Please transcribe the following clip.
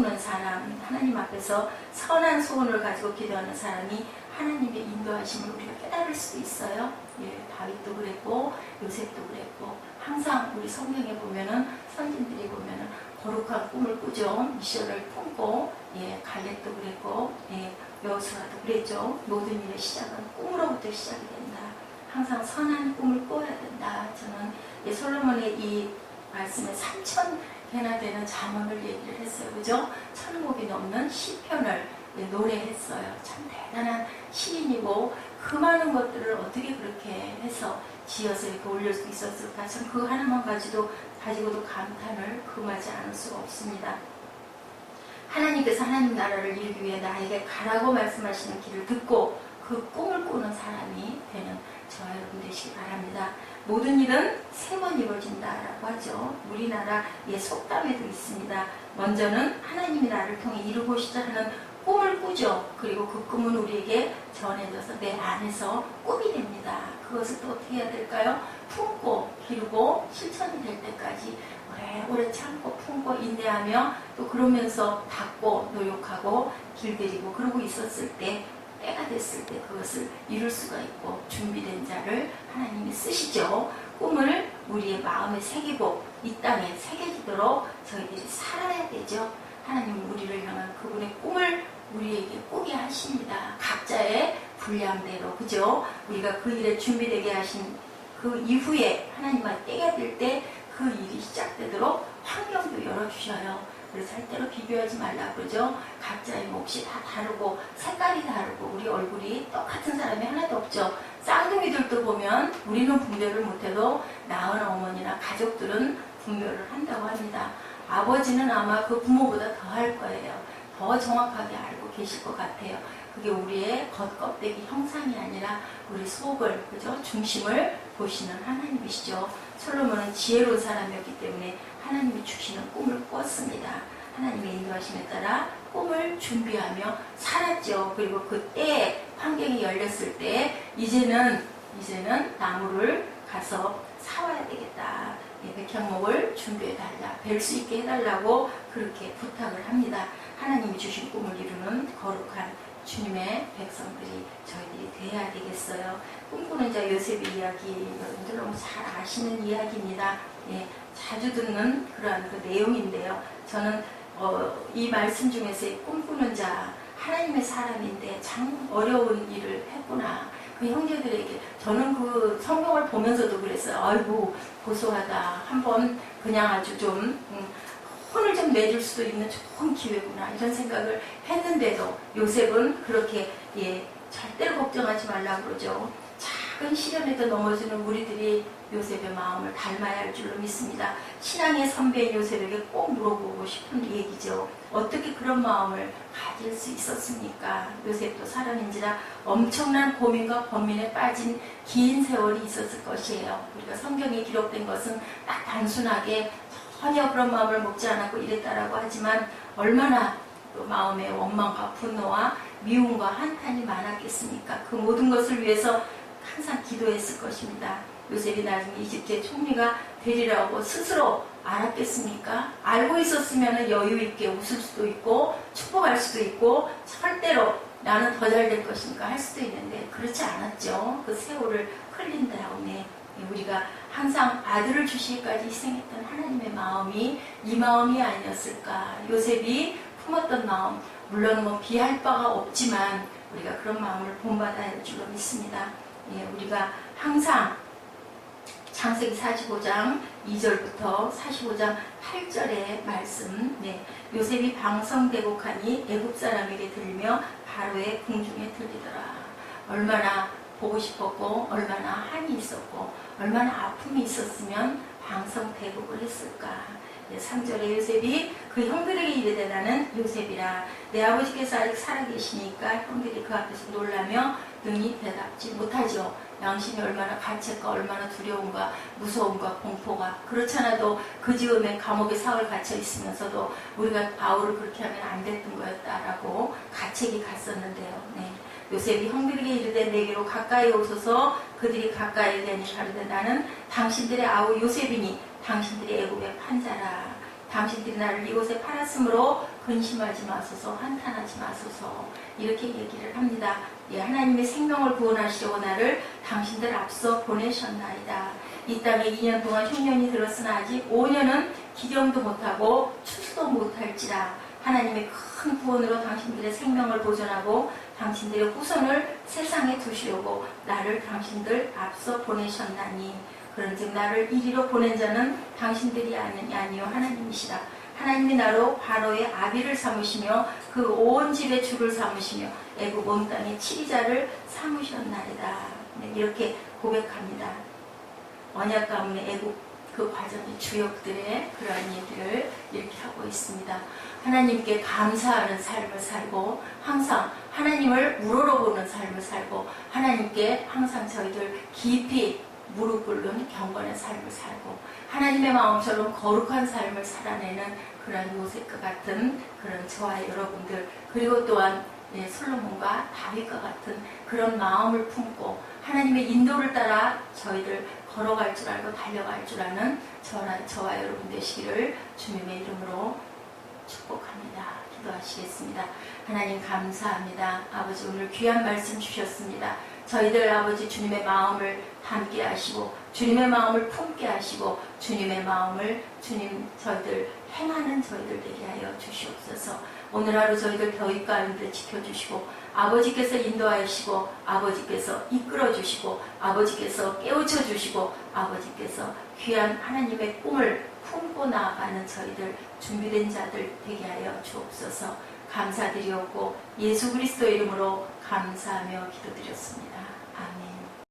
꿈꾸는 사람, 하나님 앞에서 선한 소원을 가지고 기도하는 사람이 하나님의 인도하심을 우리가 깨달을 수도 있어요. 예, 다윗도 그랬고 요셉도 그랬고 항상 우리 성경에 보면은 선진들이 보면은 거룩한 꿈을 꾸죠. 미션을 품고 예, 갈렙도 그랬고 예, 여호수아도 그랬죠. 모든 일의 시작은 꿈으로부터 시작이 된다. 항상 선한 꿈을 꿔야 된다. 저는 예, 솔로몬의 이 말씀에 3,000개나 되는 잠언을 얘기를 했어요. 그죠? 1,000곡이 넘는 시편을 예, 노래했어요. 참 대단한 시인이고 그 많은 것들을 어떻게 그렇게 해서 지어서 이렇게 올릴 수 있었을까? 참 그 하나만 가지고도 감탄을 금하지 않을 수가 없습니다. 하나님께서 하나님 나라를 이루기 위해 나에게 가라고 말씀하시는 길을 듣고 그 꿈을 꾸는 사람이 되는 저와 여러분 되시기 바랍니다. 모든 일은 세 번 이루어진다라고 하죠. 우리나라의 속담에도 있습니다. 먼저는 하나님이 나를 통해 이루고자 하는 꿈을 꾸죠. 그리고 그 꿈은 우리에게 전해져서 내 안에서 꿈이 됩니다. 그것을 또 어떻게 해야 될까요? 품고 기르고 실천이 될 때까지 오래 참고 품고 인내하며 또 그러면서 닦고 노력하고 길들이고 그러고 있었을 때 때가 됐을 때 그것을 이룰 수가 있고 준비된 자를 하나님이 쓰시죠. 꿈을 우리의 마음에 새기고 이 땅에 새겨지도록 저희들이 살아야 되죠. 하나님은 우리를 향한 그분의 꿈을 우리에게 꾸게 하십니다. 각자의 분량대로 그죠? 우리가 그 일에 준비되게 하신 그 이후에 하나님과 때가 될 때 그 일이 시작되도록 환경도 열어주셔요. 그래서 절대로 비교하지 말라고 그러죠. 각자의 몫이 다 다르고 색깔이 다르고 우리 얼굴이 똑같은 사람이 하나도 없죠. 쌍둥이들도 보면 우리는 분별을 못해도 낳은 어머니나 가족들은 분별을 한다고 합니다. 아버지는 아마 그 부모보다 더 할 거예요. 더 정확하게 알고 계실 것 같아요. 그게 우리의 겉껍데기 형상이 아니라 우리 속을, 그죠? 중심을 보시는 하나님이시죠. 솔로몬은 지혜로운 사람이었기 때문에 하나님이 주시는 꿈을 꿨습니다. 하나님의 인도하심에 따라 꿈을 준비하며 살았죠. 그리고 그때 환경이 열렸을 때 이제는 나무를 가서 사와야 되겠다. 백향목을 준비해달라. 뵐 수 있게 해달라고 그렇게 부탁을 합니다. 하나님이 주신 꿈을 이루는 거룩한 주님의 백성들이 저희들이 돼야 되겠어요. 꿈꾸는 자 요셉의 이야기 여러분들 너무 잘 아시는 이야기입니다. 예, 자주 듣는 그러한 그 내용인데요. 저는 이 말씀 중에서의 꿈꾸는 자 하나님의 사람인데 참 어려운 일을 했구나. 그 형제들에게 저는 그 성경을 보면서도 그랬어요. 아이고 고소하다. 한번 그냥 아주 좀 혼을 좀 내줄 수도 있는 좋은 기회구나 이런 생각을 했는데도 요셉은 그렇게 예 절대로 걱정하지 말라고 그러죠. 작은 시련에도 넘어지는 우리들이 요셉의 마음을 닮아야 할 줄로 믿습니다. 신앙의 선배인 요셉에게 꼭 물어보고 싶은 얘기죠. 어떻게 그런 마음을 가질 수 있었습니까? 요셉도 사람인지라 엄청난 고민과 번민에 빠진 긴 세월이 있었을 것이에요. 우리가 성경에 기록된 것은 딱 단순하게 전혀 그런 마음을 먹지 않았고 이랬다라고 하지만 얼마나 마음의 원망과 분노와 미움과 한탄이 많았겠습니까? 그 모든 것을 위해서 항상 기도했을 것입니다. 요셉이 나중에 이집트의 총리가 되리라고 스스로 알았겠습니까? 알고 있었으면 여유 있게 웃을 수도 있고 축복할 수도 있고 절대로 나는 더 잘 될 것이니까 할 수도 있는데 그렇지 않았죠. 그 세월을 흘린 다음에 우리가 항상 아들을 주시기까지 희생했던 하나님의 마음이 이 마음이 아니었을까. 요셉이 품었던 마음 물론 뭐 비할 바가 없지만 우리가 그런 마음을 본받아야 할 줄로 믿습니다. 예, 우리가 항상 창세기 45장 2절부터 45장 8절의 말씀 요셉이 방성대곡하니 애굽 사람에게 들리며 바로의 궁중에 들리더라. 얼마나 보고 싶었고 얼마나 한이 있었고 얼마나 아픔이 있었으면 방성대곡을 했을까. 3절에 요셉이 그 형들에게 이르되 나는 요셉이라 내 아버지께서 아직 살아계시니까 형들이 그 앞에서 놀라며 능히 대답지 못하죠. 양심이 얼마나 가책과 얼마나 두려움과 무서움과 공포가 그렇잖아도 그 즈음에 감옥에 사흘 갇혀 있으면서도 우리가 바울을 그렇게 하면 안 됐던 거였다라고 가책이 갔었는데요. 요셉이 형들에게 이르되 내게로 가까이 오소서. 그들이 가까이 되니 가로되 나는 당신들의 아우 요셉이니 당신들이 애굽의 판자라. 당신들이 나를 이곳에 팔았으므로 근심하지 마소서, 한탄하지 마소서 이렇게 얘기를 합니다. 예, 하나님의 생명을 구원하시려고 나를 당신들 앞서 보내셨나이다. 이 땅에 2년 동안 흉년이 들었으나 아직 5년은 기경도 못하고 추수도 못할지라. 하나님의 큰 구원으로 당신들의 생명을 보존하고 당신들의 후손을 세상에 두시려고 나를 당신들 앞서 보내셨나니 그런즉 나를 이리로 보낸 자는 당신들이 아니요 하나님이시라. 하나님이 나로 바로의 아비를 삼으시며 그 온 집의 주를 삼으시며 애굽 온 땅의 치리자를 삼으셨나이다. 네, 이렇게 고백합니다. 언약 가문의 애굽 그 과정의 주역들의 그러한 얘기를 이렇게 하고 있습니다. 하나님께 감사하는 삶을 살고 항상 하나님을 우러러보는 삶을 살고 하나님께 항상 저희들 깊이 무릎 꿇는 경건의 삶을 살고 하나님의 마음처럼 거룩한 삶을 살아내는 그런 요셉과 같은 그런 저와 여러분들 그리고 또한 솔로몬과 다윗과 같은 그런 마음을 품고 하나님의 인도를 따라 저희들 걸어갈 줄 알고 달려갈 줄 아는 저와 여러분 되시기를 주님의 이름으로 축복합니다. 기도하시겠습니다. 하나님 감사합니다. 아버지 오늘 귀한 말씀 주셨습니다. 저희들 아버지 주님의 마음을 담게 하시고 주님의 마음을 품게 하시고 주님의 마음을 주님 저희들 행하는 저희들 되게 하여 주시옵소서. 오늘 하루 저희들 더위 가운데 지켜주시고 아버지께서 인도하시고 아버지께서 이끌어주시고 아버지께서 깨우쳐주시고 아버지께서 귀한 하나님의 꿈을 품고 나아가는 저희들 준비된 자들 되게 하여 주옵소서. 감사드리옵고 예수 그리스도의 이름으로 감사하며 기도드렸습니다.